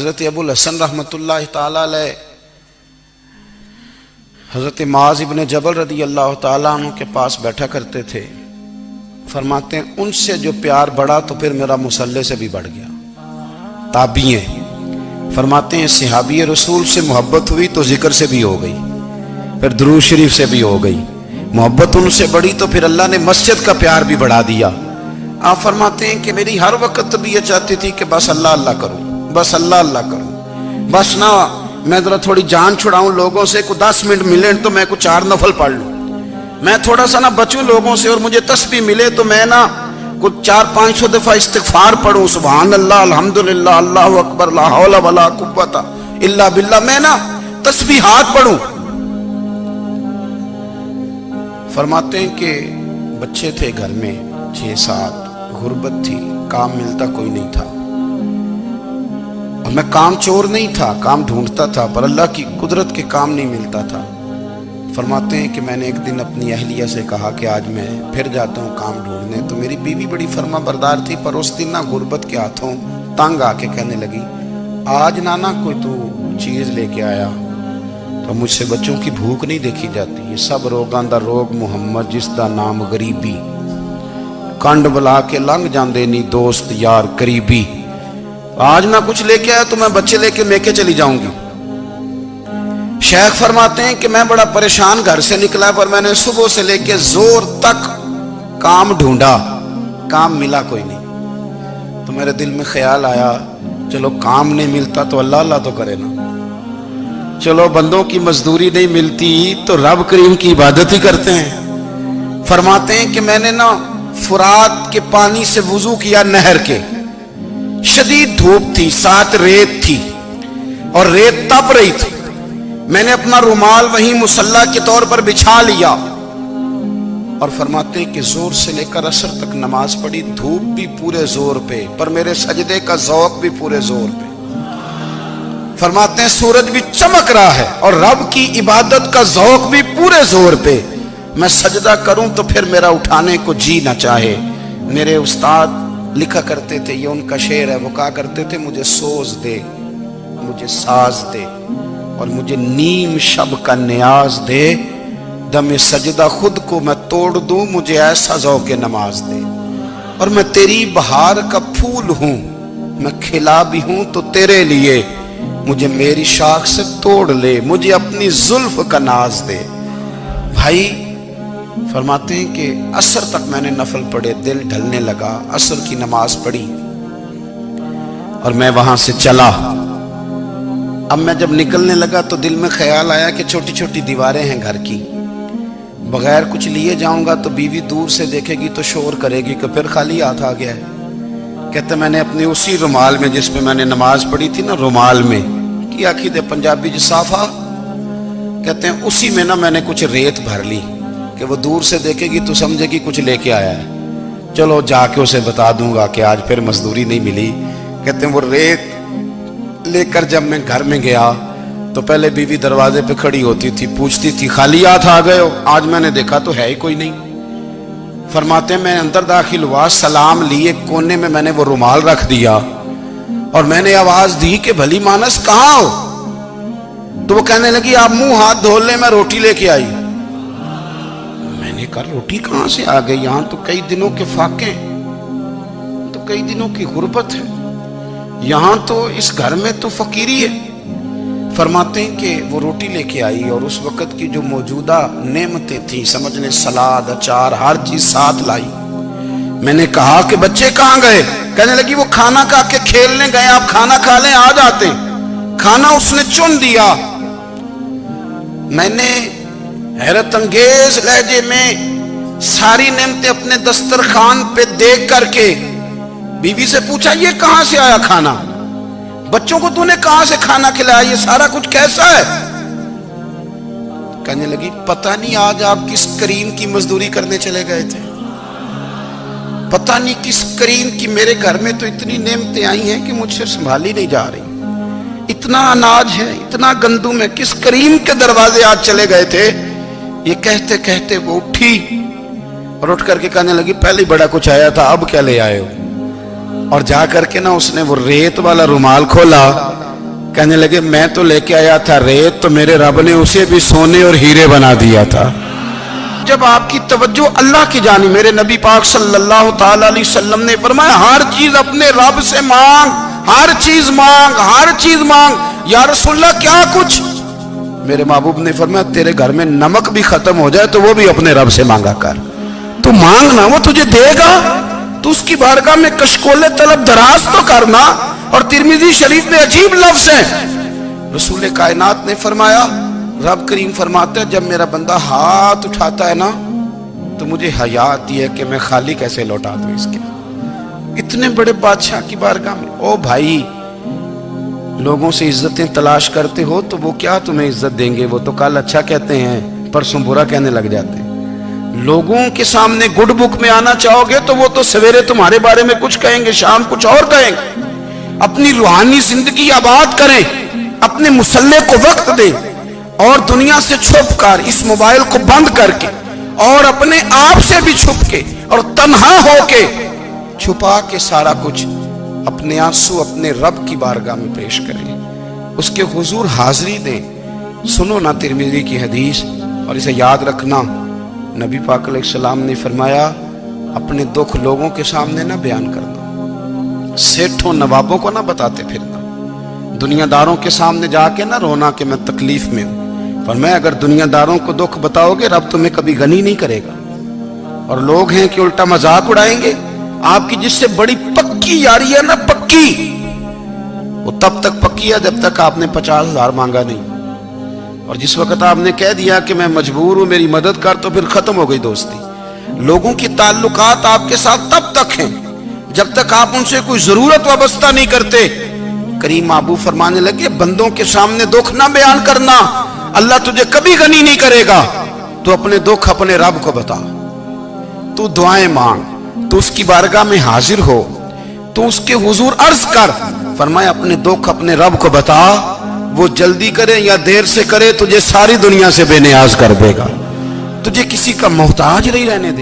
حضرت ابو الحسن رحمۃ اللہ تعالی علیہ حضرت معاذ ابن جبل رضی اللہ تعالیٰ عنہ کے پاس بیٹھا کرتے تھے. فرماتے ہیں ان سے جو پیار بڑھا تو پھر میرا مصلی سے بھی بڑھ گیا. تابعی ہیں. فرماتے ہیں صحابی رسول سے محبت ہوئی تو ذکر سے بھی ہو گئی, پھر درود شریف سے بھی ہو گئی. محبت ان سے بڑھی تو پھر اللہ نے مسجد کا پیار بھی بڑھا دیا. آپ فرماتے ہیں کہ میری ہر وقت طبیعت چاہتی تھی کہ بس اللہ اللہ کروں, بس اللہ اللہ کروں, بس نہ میں ذرا تھوڑی جان چھڑاؤں لوگوں سے, کو 10 منٹ ملے تو میں کچھ 4 نفل پڑھ لوں, میں تھوڑا سا نہ بچوں لوگوں سے, اور مجھے تسبیح ملے تو میں نہ کچھ 400-500 دفعہ استغفار پڑھوں, سبحان اللہ الحمدللہ اللہ اکبر لا حول ولا قوت الا باللہ, میں نہ تسبیحات پڑھوں. فرماتے ہیں کہ بچے تھے گھر میں 6-7, غربت تھی, کام ملتا کوئی نہیں تھا, اور میں کام چور نہیں تھا, کام ڈھونڈتا تھا, پر اللہ کی قدرت کے کام نہیں ملتا تھا. فرماتے ہیں کہ میں نے ایک دن اپنی اہلیہ سے کہا کہ آج میں پھر جاتا ہوں کام ڈھونڈنے. تو میری بیوی بڑی فرما بردار تھی, پر اس دن نہ غربت کے ہاتھوں تنگ آ کے کہنے لگی آج نانا کوئی تو چیز لے کے آیا, تو مجھ سے بچوں کی بھوک نہیں دیکھی جاتی. یہ سب روگاں دا روگ محمد جس دا نام غریبی, کنڈ بلا کے لنگ جاندے نہیں دوست یار قریبی. آج نہ کچھ لے کے آیا تو میں بچے لے کے میکے چلی جاؤں گی. شیخ فرماتے ہیں کہ میں بڑا پریشان گھر سے نکلا, پر میں نے صبح سے لے کے زور تک کام ڈھونڈا, کام ملا کوئی نہیں. تو میرے دل میں خیال آیا چلو کام نہیں ملتا تو اللہ اللہ تو کرے نا, چلو بندوں کی مزدوری نہیں ملتی تو رب کریم کی عبادت ہی کرتے ہیں. فرماتے ہیں کہ میں نے نا فرات کے پانی سے وضو کیا نہر کے, شدید دھوپ تھی, ساتھ ریت تھی اور ریت تپ رہی تھی. میں نے اپنا رومال وہیں مصلی کے طور پر بچھا لیا, اور فرماتے ہیں کہ زور سے لے کر عصر تک نماز پڑھی, دھوپ بھی پورے زور پہ, پر میرے سجدے کا ذوق بھی پورے زور پہ. فرماتے ہیں سورج بھی چمک رہا ہے اور رب کی عبادت کا ذوق بھی پورے زور پہ. میں سجدہ کروں تو پھر میرا اٹھانے کو جی نہ چاہے. میرے استاد لکھا کرتے تھے, یہ ان کا شعر ہے, وہ کہا کرتے تھے مجھے سوز دے, مجھے ساز دے, اور مجھے نیم شب کا نیاز دے, دم سجدہ خود کو میں توڑ دوں, مجھے ایسا ذوق نماز دے. اور میں تیری بہار کا پھول ہوں, میں کھلا بھی ہوں تو تیرے لیے, مجھے میری شاخ سے توڑ لے, مجھے اپنی زلف کا ناز دے. بھائی فرماتے ہیں کہ عصر تک میں نے نفل پڑھے, دل ڈھلنے لگا, عصر کی نماز پڑھی اور میں وہاں سے چلا. اب میں جب نکلنے لگا تو دل میں خیال آیا کہ چھوٹی چھوٹی دیواریں ہیں گھر کی, بغیر کچھ لیے جاؤں گا تو بیوی دور سے دیکھے گی تو شور کرے گی کہ پھر خالی ہاتھ آ گیا ہے. کہتے میں نے اپنی اسی رومال میں جس میں میں نے نماز پڑھی تھی نا, رومال میں کی آخی دے پنجابی جسافہ کہتے ہیں, اسی میں نا میں نے کچھ ریت بھر لی کہ وہ دور سے دیکھے گی تو سمجھے گی کچھ لے کے آیا ہے, چلو جا کے اسے بتا دوں گا کہ آج پھر مزدوری نہیں ملی. کہتے ہیں وہ ریت لے کر جب میں گھر میں گیا تو پہلے بیوی دروازے پہ کھڑی ہوتی تھی, پوچھتی تھی خالی ہاتھ آ گئے ہو, آج میں نے دیکھا تو ہے ہی کوئی نہیں. فرماتے ہیں میں اندر داخل ہوا, سلام لیے, کونے میں میں نے وہ رومال رکھ دیا اور میں نے آواز دی کہ بھلی مانس کہاں ہو؟ تو وہ کہنے لگی آپ منہ ہاتھ دھو لیں, میں روٹی لے کے آئی. میں نے کہا روٹی کہاں سے آ گئی, یہاں تو کئی دنوں کے فاقے, تو کئی دنوں کی غربت ہے, یہاں تو اس گھر میں تو فقیری ہے. فرماتے ہیں کہ وہ روٹی لے کے آئی اور اس وقت کی جو موجودہ نعمتیں تھیں, سمجھ لیں سلاد اچار ہر چیز ساتھ لائی. میں نے کہا کہ بچے کہاں گئے؟ کہنے لگی وہ کھانا کھا کے کھیلنے گئے, آپ کھانا کھا لیں آ جاتے. کھانا اس نے چن دیا. میں نے حیرت انگیز لہجے میں ساری نعمتیں اپنے دسترخوان پہ دیکھ کر کے بیوی سے پوچھا یہ کہاں سے آیا کھانا, بچوں کو تو نے کہاں سے کھانا کھلایا, یہ سارا کچھ کیسا ہے؟ کہنے لگی پتہ نہیں آج آپ کس کریم کی مزدوری کرنے چلے گئے تھے, پتہ نہیں کس کریم کی, میرے گھر میں تو اتنی نعمتیں آئی ہیں کہ مجھ سے سنبھالی نہیں جا رہی, اتنا اناج ہے, اتنا گندم ہے, کس کریم کے دروازے آج چلے گئے تھے؟ یہ کہتے کہتے وہ اٹھی اور اٹھ کر کے کہنے لگی پہلے بڑا کچھ آیا تھا, اب کیا لے آئے ہو؟ اور جا کر کے نا اس نے وہ ریت والا رومال کھولا کہنے لگے میں تو لے کے آیا تھا ریت، تو میرے رب نے اسے بھی سونے اور ہیرے بنا دیا تھا۔ جب آپ کی توجہ اللہ کی جانب، میرے نبی پاک صلی اللہ تعالی علیہ وسلم نے فرمایا ہر چیز اپنے رب سے مانگ، ہر چیز مانگ، ہر چیز مانگ۔ یا رسول اللہ کیا کچھ؟ میرے محبوب نے فرمایا تیرے گھر میں نمک بھی ختم ہو جائے تو وہ بھی اپنے رب سے مانگا کر، تو مانگنا وہ تجھے دے گا، تو اس کی بارگاہ میں کشکول طلب دراز تو کرنا۔ اور ترمذی شریف میں عجیب لفظ ہے، رسول کائنات نے فرمایا، رب کریم فرماتا ہے جب میرا بندہ ہاتھ اٹھاتا ہے نا تو مجھے حیا آتی ہے کہ میں خالی کیسے لوٹا دوں اس کے۔ اتنے بڑے بادشاہ کی بارگاہ میں، او بھائی لوگوں سے عزتیں تلاش کرتے ہو تو وہ کیا تمہیں عزت دیں گے؟ وہ تو کل اچھا کہتے ہیں پرسوں برا کہنے لگ جاتے ہیں۔ لوگوں کے سامنے گڈ بک میں آنا چاہو گے تو وہ تو سویرے تمہارے بارے میں کچھ کہیں گے، شام کچھ اور کہیں گے۔ اپنی روحانی زندگی آباد کریں، اپنے مسلح کو وقت دیں، اور دنیا سے چھپ کر اس موبائل کو بند کر کے اور اپنے آپ سے بھی چھپ کے اور تنہا ہو کے چھپا کے سارا کچھ اپنے آنسو اپنے رب کی بارگاہ میں پیش کریں، اس کے حضور حاضری دیں۔ سنو نا ترمذی کی حدیث، اور اسے یاد رکھنا، نبی پاک علیہ السلام نے فرمایا اپنے دکھ لوگوں کے سامنے نہ بیان کرنا، سیٹھوں نوابوں کو نہ بتاتے پھرنا، دنیا داروں کے سامنے جا کے نہ رونا کہ میں تکلیف میں ہوں۔ فرمایا اگر دنیا داروں کو دکھ بتاؤ گے رب تمہیں کبھی غنی نہیں کرے گا، اور لوگ ہیں کہ الٹا مذاق اڑائیں گے۔ آپ کی جس سے بڑی پکی یاری ہے نا، پکی، وہ تب تک پکی ہے جب تک آپ نے 50,000 مانگا نہیں، اور جس وقت آپ نے کہہ دیا کہ میں مجبور ہوں میری مدد کر تو پھر ختم ہو گئی دوستی۔ لوگوں کی تعلقات آپ کے ساتھ تب تک ہیں جب تک آپ ان سے کوئی ضرورت وابستہ نہیں کرتے۔ کریم محبوب فرمانے لگے بندوں کے سامنے دکھ نہ بیان کرنا، اللہ تجھے کبھی غنی نہیں کرے گا۔ تو اپنے دکھ اپنے رب کو بتا، تو دعائیں مانگ، تو اس کی بارگاہ میں حاضر ہو، تو اس کے حضور عرض کر۔ فرمایا اپنے دکھ اپنے رب کو بتا، وہ جلدی کرے یا دیر سے کرے تجھے ساری دنیا سے بے نیاز کر دے گا، تجھے کسی کا محتاج نہیں رہنے دے۔